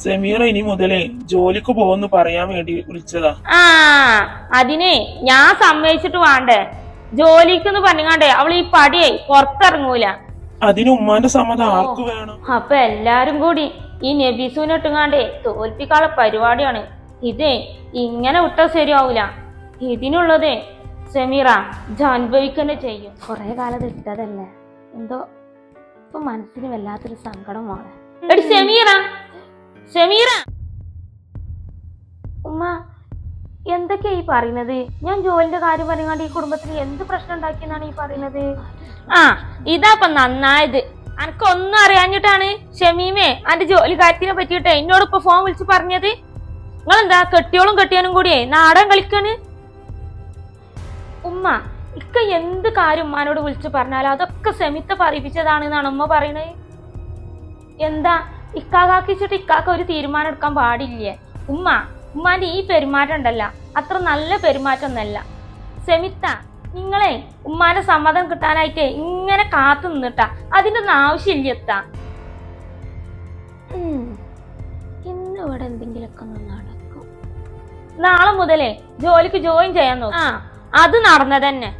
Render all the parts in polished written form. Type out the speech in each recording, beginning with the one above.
സെമീറ ഇനി മുതലേ ജോലിക്ക് പോകുന്നു പറയാൻ വേണ്ടി വിളിച്ചതാ. അതിനെ ഞാൻ സമ്മതിച്ചിട്ട് വേണ്ടേ ജോലിക്കെന്ന് പറഞ്ഞാണ്ടേ അവൾ ഈ പടിയെ പുറത്തിറങ്ങൂല. അതിന് ഉമ്മാന്റെ സമ്മതം ആർക്ക് വേണം? അപ്പൊ എല്ലാരും കൂടി ഈ നബീസുവിനിട്ടുങ്ങാണ്ടേ തോൽപ്പിക്കാനുള്ള പരിപാടിയാണ്. ഇതേ ഇങ്ങനെ വിട്ടാ ശരിയാവൂല. ഇതിനുള്ളതേ സെമീറ അനുഭവിക്കന്നെ ചെയ്യും. കൊറേ കാലത്ത് ഇട്ടതല്ലേ, എന്തോ ഇപ്പൊ മനസ്സിന് വല്ലാത്തൊരു സങ്കടമാണ്. എടി സെമീറ, സെമീറ, ഉമ്മ എന്തൊക്കെയാ ഈ പറയുന്നത്? ഞാൻ ജോലിന്റെ കാര്യം പറഞ്ഞാണ്ട് ഈ കുടുംബത്തിന് എന്ത് പ്രശ്നം ഉണ്ടാക്കിയെന്നാണ് ഈ പറയുന്നത്? ഇതാപ്പൊ നന്നായത്. അനക്കൊന്നും അറിയാഞ്ഞിട്ടാണ് ഷമീമേ അന്റെ ജോലി കാര്യത്തിനെ പറ്റിയിട്ട് എന്നോട് ഇപ്പൊ ഫോൺ വിളിച്ച് പറഞ്ഞത്. നിങ്ങളെന്താ കെട്ടിയോളും കെട്ടിയാനും കൂടിയേ നാടൻ കളിക്കാണ്? ഉമ്മ ഇക്ക എന്ത് കാര്യം ഉമ്മാനോട് വിളിച്ചു പറഞ്ഞാലും അതൊക്കെ സെമിത്ത പറയിപ്പിച്ചതാണെന്നാണ് ഉമ്മ പറയണത്. എന്താ ഇക്കാക്കിച്ചിട്ട് ഇക്കാക്ക ഒരു തീരുമാനം എടുക്കാൻ പാടില്ലേ? ഉമ്മാന്റെ ഈ പെരുമാറ്റം ഉണ്ടല്ല അത്ര നല്ല പെരുമാറ്റം ഒന്നല്ല. സെമിത്ത നിങ്ങളെ ഉമ്മാന്റെ സമ്മതം കിട്ടാനായിട്ട് ഇങ്ങനെ കാത്തു നിന്നിട്ടാ, അതിന്റെ ഒന്നും ആവശ്യമില്ല. എത്താ ഇന്ന് ഇവിടെ എന്തെങ്കിലുമൊക്കെ നടക്കും. നാളെ മുതലേ ജോലിക്ക് ജോയിൻ ചെയ്യാൻ നോക്കാം. അത് നടന്നതന്നെ.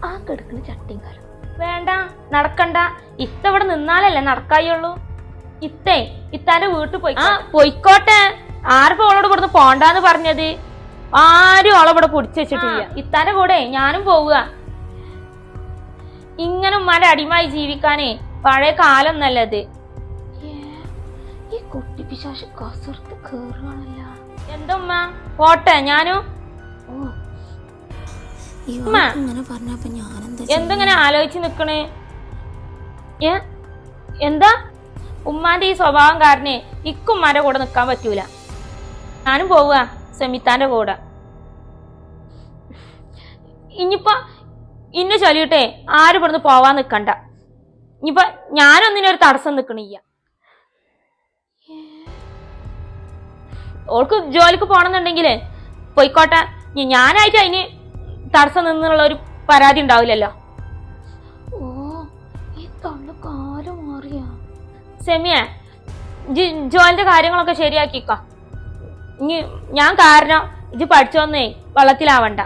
ആ കിടക്കുന്ന ചട്ടിങ്കാലം വേണ്ട, നടക്കണ്ട. ഇത്ത ഇവിടെ നിന്നാലല്ലേ നടക്കായുള്ളൂ. ഇത്താന്റെ വീട്ടിൽ പോയി പോയിക്കോട്ടെ. ആർക്കും അവളോട് ഇവിടുന്ന് പോണ്ടാന്ന് പറഞ്ഞത്? ആരും അവളെ പിടിച്ചു വെച്ചിട്ടില്ല. ഇത്താന്റെ കൂടെ ഞാനും പോവുക. ഇങ്ങനെ ഉമ്മാന്റെ അടിമായി ജീവിക്കാനേ പഴയ കാലം നല്ലത്. ഈ കുട്ടി പിശാശ് കസർത്ത് കേറുവാണല്ല. എന്താ ഉമ്മ പോട്ടെ ഞാനും. എന്തെങ്ങനെ ആലോചിച്ച് നിക്കണേ? എന്താ ഉമ്മാന്റെ ഈ സ്വഭാവം കാരണേ ഇക്കുമ്മാന്റെ കൂടെ നിക്കാൻ പറ്റൂല. ഞാനും പോവുക സെമിത്താന്റെ കൂടെ. ഇനിയിപ്പൊ ഇന്നെ ചൊല്ലിട്ടെ ആരും ഇവിടുന്ന് പോവാൻ നിക്കണ്ട. ഇനിയിപ്പൊ ഞാനൊന്നിനൊരു തടസ്സം നിക്കണില്ല. ഓൾക്ക് ജോലിക്ക് പോണെന്നുണ്ടെങ്കിലേ പോയിക്കോട്ടെ. ഞാനായിട്ട് അതിന് തടസ്സം നിന്നുള്ള ഒരു പരാതി ഉണ്ടാവില്ലല്ലോ. സെമിയ ജോലിന്റെ കാര്യങ്ങളൊക്കെ ശരിയാക്കിക്കോ. ഇനി ഞാൻ കാരണം ഇത് പഠിച്ചോന്നേ വെള്ളത്തിലാവണ്ട.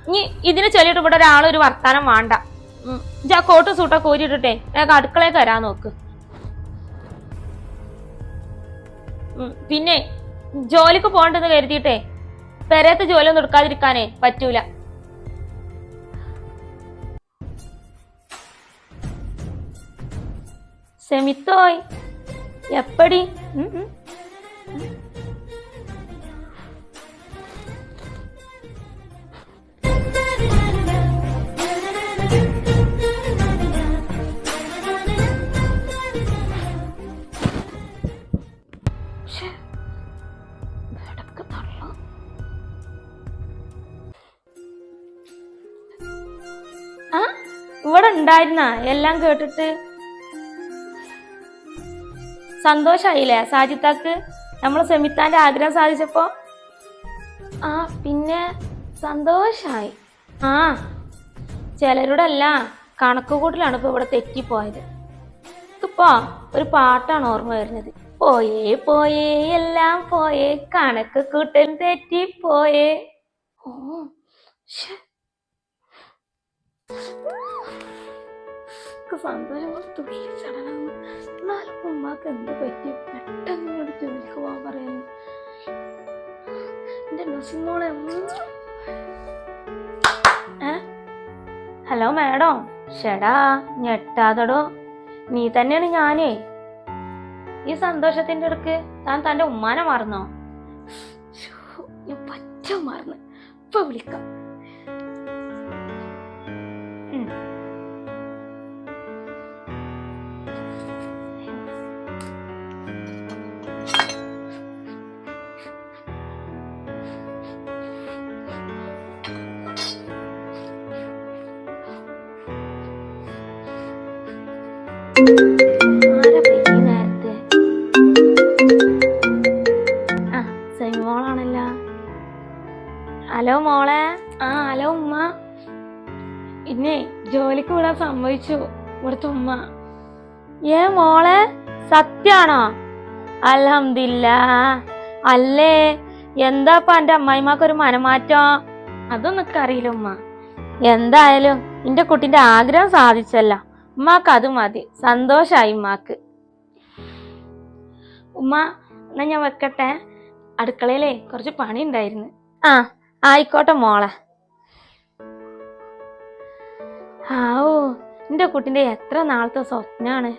ഇനി ഇതിനെ ചൊല്ലിട്ട് ഇവിടെ ഒരാളൊരു വർത്താനം വേണ്ട. കോട്ടും സൂട്ടൊക്കെ ഊരിട്ടിട്ടേ വേഗം അടുക്കളയിൽ വരാൻ നോക്ക്. പിന്നെ ജോലിക്ക് പോകണ്ടെന്ന് കരുതിയിട്ടേ പെരേത്തെ ജോലിയൊന്നും എടുക്കാതിരിക്കാനേ പറ്റൂല. സെമിത്തോയ് എപ്പടി? ഇവിടെ ഉണ്ടായിരുന്ന എല്ലാം കേട്ടിട്ട് സന്തോഷായില്ലേ സാജിത്താക്ക്? നമ്മള് സെമിത്താന്റെ ആഗ്രഹം സാധിച്ചപ്പോ പിന്നെ സന്തോഷായി. ചിലരുടെ അല്ല കണക്കുകൂട്ടലാണ് ഇപ്പൊ ഇവിടെ തെറ്റിപ്പോയത്. ഇപ്പൊ ഒരു പാട്ടാണ് ഓർമ്മ വരുന്നത്. പോയേ പോയേ എല്ലാം പോയേ കണക്ക് കൂട്ടൽ തെറ്റിപ്പോയേ. സന്തോഷം തുള്ളിച്ചടനാണ്. എന്നാലും ഉമ്മാക്ക് എന്ത് പറ്റി പെട്ടെന്ന് ജോലിക്ക് പോകാൻ പറയുന്നു? എന്റെ നസിമോളെ. Hello madam. ഷെടാ ഞെട്ടാതടോ, നീ തന്നെയാണ്. ഞാനേ ഈ സന്തോഷത്തിന്റെ ഇടക്ക് താൻ തന്റെ ഉമ്മാനെ മറന്നോ? ഞാൻ പറ്റ മറന്ന്. ഇപ്പൊ വിളിക്കാം. സെമിമോളാണല്ലോ. ഹലോ മോളെ. ഹലോ ഉമ്മ. ഇന്നെ ജോലിക്ക് വിടാൻ സമ്മതിച്ചു ഇവിടുത്തെ ഉമ്മ. മോളെ സത്യാണോ? അൽഹംദുലില്ലാ. അല്ലേ എന്താപ്പ എന്റെ അമ്മായിമാക്കൊരു മനമാറ്റം? അതൊന്നും അറിയില്ല ഉമ്മ. എന്തായാലും എന്റെ കുട്ടിന്റെ ആഗ്രഹം സാധിച്ചല്ല. ഉമ്മാക്ക് അത് മതി. സന്തോഷായി ഉമ്മാക്ക്. ഉമ്മ എന്നാ ഞാൻ വെക്കട്ടെ, അടുക്കളയിലേ കുറച്ച് പണി ഉണ്ടായിരുന്നു. ആ ആയിക്കോട്ടെ മോളെ. ആവോ എന്റെ കുട്ടിന്റെ എത്ര നാളത്തെ സ്വപ്നാണ്.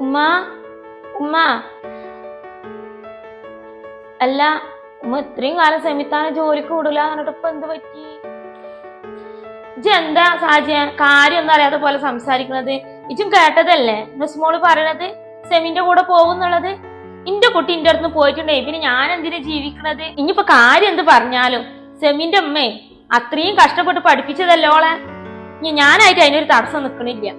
ഉമ്മ ഉമ്മ അല്ല ഉമ്മ ഇത്രയും കാലം സെമിത്താനെ ജോലിക്ക് വിടൂല എന്നിട്ട് ഇപ്പൊ എന്ത് പറ്റി? എന്താ സാജിയ കാര്യം ഒന്നും അറിയാത്ത പോലെ സംസാരിക്കണത്? ഇജും കേട്ടതല്ലേ നസ്മോള് പറയണത് സെമിന്റെ കൂടെ പോകുന്നുള്ളത്? ഇന്റെ കുട്ടി ഇന്റെ അടുത്ത് പോയിട്ടുണ്ടേ പിന്നെ ഞാൻ എന്തിനാ ജീവിക്കണത്? ഇനിയിപ്പോ കാര്യം എന്ത് പറഞ്ഞാലും സെമിന്റെ അമ്മേ അത്രയും കഷ്ടപ്പെട്ട് പഠിപ്പിച്ചതല്ലേ ഓളെ. ഇനി ഞാനായിട്ട് അതിനൊരു തടസ്സം നിക്കണില്ല.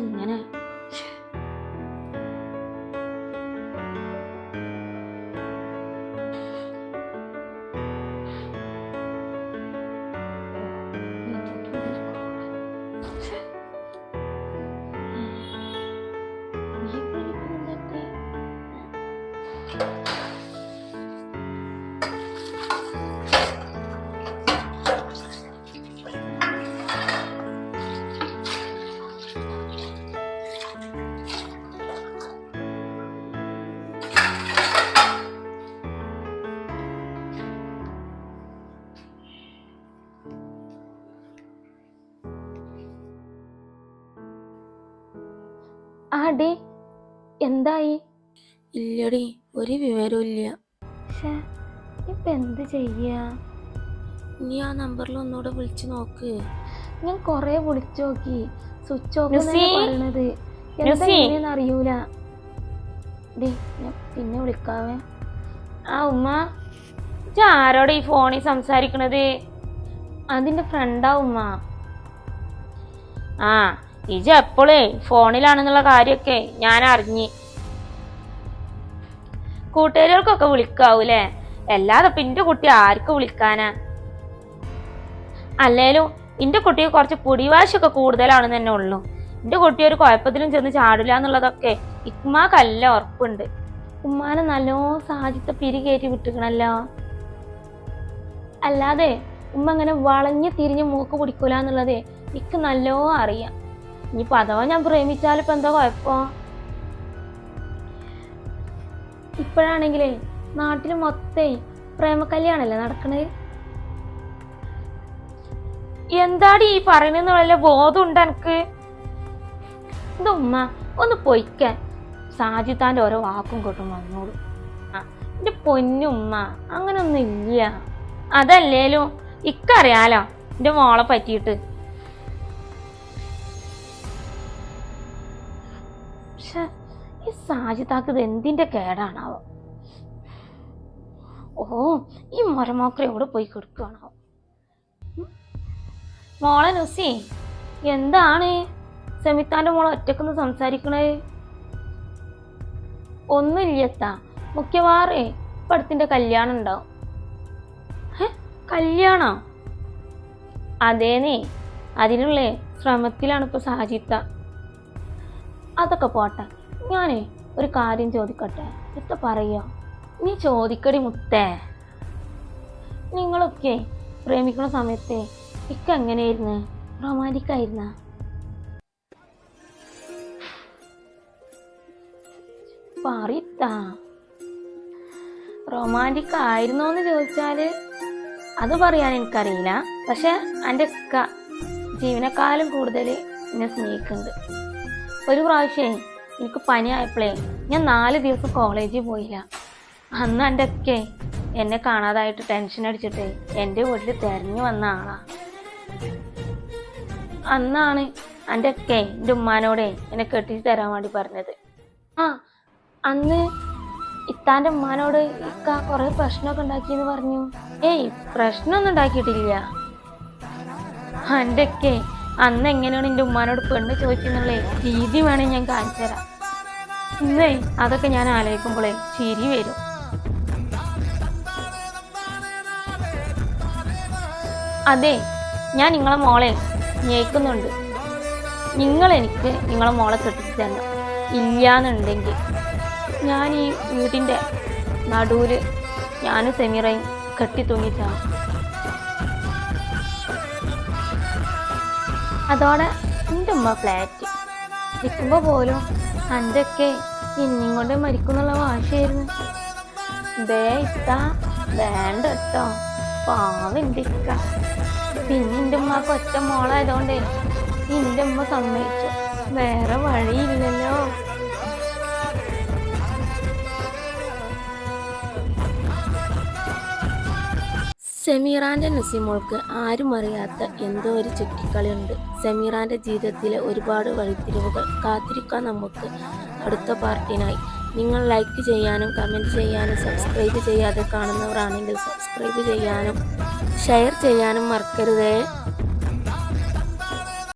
ഇങ്ങനെ ആടി എന്തായി? ഇല്ലടി ഒരു വിവരവും ഇല്ല. ഇപ്പൊ എന്ത് ചെയ്യാ? നീ ആ നമ്പറിൽ ഒന്നുകൂടെ വിളിച്ചു നോക്ക്. ഞാൻ കൊറേ വിളിച്ചു നോക്കി, സ്വിച്ച് ഓഫ് പറയണത്. എന്താ അറിയൂല. ഞാൻ പിന്നെ വിളിക്കാവേ. ആ ഉമ്മ ആരോടെ ഈ ഫോണിൽ സംസാരിക്കണത്? അതിന്റെ ഫ്രണ്ടാ ഉമ്മ. ആ ഇജ എപ്പോഴേ ഫോണിലാണെന്നുള്ള കാര്യമൊക്കെ ഞാൻ അറിഞ്ഞ്. കൂട്ടുകാരികൾക്കൊക്കെ വിളിക്കാവൂലേ, അല്ലാതെ ഇപ്പൊ എന്റെ കുട്ടി ആർക്ക് വിളിക്കാനാ? അല്ലേലും എന്റെ കുട്ടിക്ക് കുറച്ച് പൊടിവാശൊക്കെ കൂടുതലാണെന്ന് തന്നെ ഉള്ളു. എന്റെ കുട്ടി ഒരു കുഴപ്പത്തിലും ചെന്ന് ചാടില്ല എന്നുള്ളതൊക്കെ ഇക്കുമാക്കല്ല ഉറപ്പുണ്ട്. ഉമ്മാനെ നല്ലോ സാധ്യത പിരി കയറ്റി വിട്ടിക്കണല്ലോ. അല്ലാതെ ഉമ്മ അങ്ങനെ വളഞ്ഞ് തിരിഞ്ഞ് മൂക്ക് പിടിക്കൂല എന്നുള്ളത് എനിക്ക് നല്ലോ അറിയാം. ഇനിയിപ്പോ അഥവാ ഞാൻ പ്രേമിച്ചാലിപ്പോ എന്താ കുഴപ്പം? ഇപ്പോഴാണെങ്കിലേ നാട്ടില് മൊത്തേ പ്രേമകല്യാണല്ലേ നടക്കണത്. എന്താടി ഈ പറയണെന്ന് വല്ല ബോധമുണ്ട് എനിക്ക്? ഇത് ഉമ്മ ഒന്ന് പൊയ്ക്കാൻ. സാജിത്താന്റെ ഓരോ വാക്കും കേട്ടും വന്നോളൂ. എന്റെ പൊന്നുമ്മ അങ്ങനൊന്നും ഇല്ല. അതല്ലേലും ഇക്കറിയാലോ എന്റെ മോളെ പറ്റിയിട്ട്. ഈ സാജിത്താക്ക് ഇത് എന്തിന്റെ കേടാണാവോ? ഓ ഈ മരമാക്ര എവിടെ പോയി കൊടുക്കുകയാണോ? മോളെ നുസി എന്താണ് സെമിത്താന്റെ മോളെ ഒറ്റക്കൊന്ന് സംസാരിക്കണേ? ഒന്നുമില്ലത്താ, മിക്കവാറേ ഇപ്പടുത്തിന്റെ കല്യാണം ഉണ്ടാവും. കല്യാണോ? അതേനേ, അതിനുള്ള ശ്രമത്തിലാണ് ഇപ്പൊ സാജിത്ത. അതൊക്കെ പോട്ടെ, ഞാനേ ഒരു കാര്യം ചോദിക്കട്ടെ? എത്ര പറയോ? നീ ചോദിക്കടി മുത്തേ. നിങ്ങളൊക്കെ പ്രേമിക്കുന്ന സമയത്തെ ഇക്ക എങ്ങനെയായിരുന്നു? റൊമാൻറ്റിക് ആയിരുന്ന? പറയത്താ. റൊമാൻറ്റിക് ആയിരുന്നോന്ന് ചോദിച്ചാല് അത് പറയാൻ എനിക്കറിയില്ല. പക്ഷെ എൻ്റെ ഇക്ക ജീവനക്കാലം കൂടുതൽ എന്നെ സ്നേഹിക്കുന്നുണ്ട്. ഒരു പ്രാവശ്യം എനിക്ക് പനി ആയപ്പോഴേ ഞാൻ 4 ദിവസം കോളേജിൽ പോയില്ല. അന്ന് എൻ്റെ ഒക്കെ എന്നെ കാണാതായിട്ട് ടെൻഷൻ അടിച്ചിട്ട് എൻ്റെ വീട്ടിൽ തെരഞ്ഞു വന്ന ആളാ. അന്നാണ് എൻ്റെ ഒക്കെ എൻ്റെ ഉമ്മാനോടെ എന്നെ കെട്ടിച്ച് തരാൻ വേണ്ടി പറഞ്ഞത്. ആ അന്ന് ഇത്താൻ്റെ ഉമ്മാനോട് ഇക്ക കുറെ പ്രശ്നമൊക്കെ ഉണ്ടാക്കിയെന്ന് പറഞ്ഞു. ഏയ് പ്രശ്നമൊന്നും ഉണ്ടാക്കിയിട്ടില്ല. എൻ്റെ ഒക്കെ അന്ന് എങ്ങനെയാണ് എൻ്റെ ഉമ്മാനോട് പെണ്ണ് ചോദിക്കുന്നുള്ള രീതി വേണമെങ്കിൽ ഞാൻ കാണിച്ചു തരാം. ഇന്നേ അതൊക്കെ ഞാൻ ആലോചിക്കുമ്പോഴേ ചിരി വരും. അതെ, ഞാൻ നിങ്ങളെ മോളെ ഞേക്കുന്നുണ്ട്. നിങ്ങളെനിക്ക് നിങ്ങളെ മോളെ കെട്ടിച്ചു തരണം. ഇല്ലാന്നുണ്ടെങ്കിൽ ഞാൻ ഈ വീടിൻ്റെ നടുവിൽ ഞാനും സെമീറയും കെട്ടി തൂങ്ങിച്ചാണ്. അതോടെ എൻ്റെ ഉമ്മ ഫ്ലാറ്റ് നിൽക്കുമ്പോൾ പോലും അൻ്റെയൊക്കെ ഇനിയും കൊണ്ട് മരിക്കുന്നുള്ള വാശിയായിരുന്നു. ദേ ഇത്താ വേണ്ട കേട്ടോ, പാവൻ്റെ ഇക്ക. പിന്നെ എൻ്റെ ഉമ്മക്ക് ഒറ്റ മോളായതുകൊണ്ടേ എൻ്റെ ഉമ്മ സമ്മതിച്ചു. വേറെ വഴിയില്ലല്ലോ. സെമീറാൻ്റെ നസീമോൾക്ക് ആരും അറിയാത്ത എന്തോ ഒരു ചുറ്റിക്കളിയുണ്ട്. സെമീറാൻ്റെ ജീവിതത്തിലെ ഒരുപാട് വഴിത്തിരിവുകൾ. കാത്തിരിക്കാൻ നമുക്ക് അടുത്ത പാർട്ടിനായി. നിങ്ങൾ ലൈക്ക് ചെയ്യാനും കമൻറ്റ് ചെയ്യാനും സബ്സ്ക്രൈബ് ചെയ്യാതെ കാണുന്നവരാണെങ്കിൽ സബ്സ്ക്രൈബ് ചെയ്യാനും ഷെയർ ചെയ്യാനും മറക്കരുതേ.